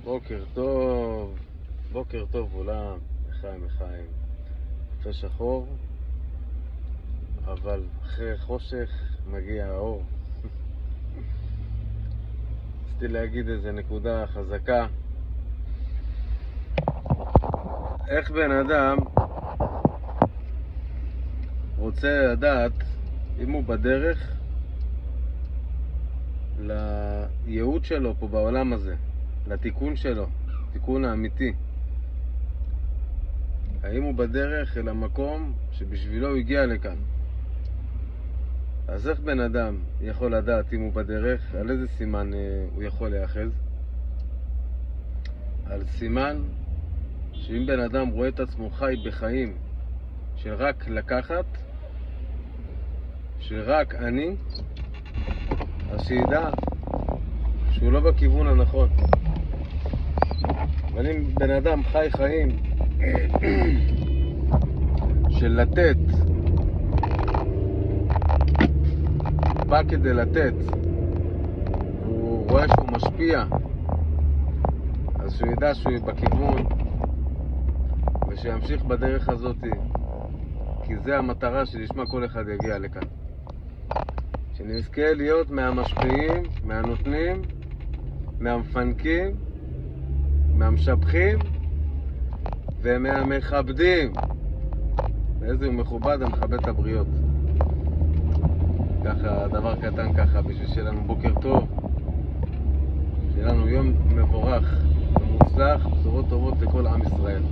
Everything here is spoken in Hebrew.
בוקר טוב, בוקר טוב עולם, לחיים לחיים. קפה שחור, אבל אחרי חושך מגיע האור. רציתי להגיד איזה נקודה חזקה. איך בן אדם רוצה לדעת אם הוא בדרך לייעוד שלו פה בעולם הזה, לתיקון שלו, תיקון האמיתי. האם הוא בדרך אל המקום שבשבילו הוא הגיע לכאן? אז איך בן אדם יכול לדעת אם הוא בדרך? על איזה סימן הוא יכול להיאחז? על סימן שאם בן אדם רואה את עצמו חי בחיים של רק לקחת, של רק אני, אז שידע שהוא לא בכיוון הנכון. אבל אם בן אדם חי חיים של לתת, בא כדי לתת, הוא רואה שהוא משפיע, אז שהוא ידע שהוא בכיוון ושימשיך בדרך הזאת, כי זה המטרה שלשמה כל אחד יגיע לכאן. שנזכה להיות מהמשפיעים, מהנותנים, מהמפנקים, מהמשבחים ומהמכבדים. ואיזה הוא מכובד המכבד את הבריות. ככה, דבר קטן ככה, בשביל שיהיה לנו בוקר טוב, שיהיה לנו יום מבורך ומוצלח, בשורות טובות לכל עם ישראל.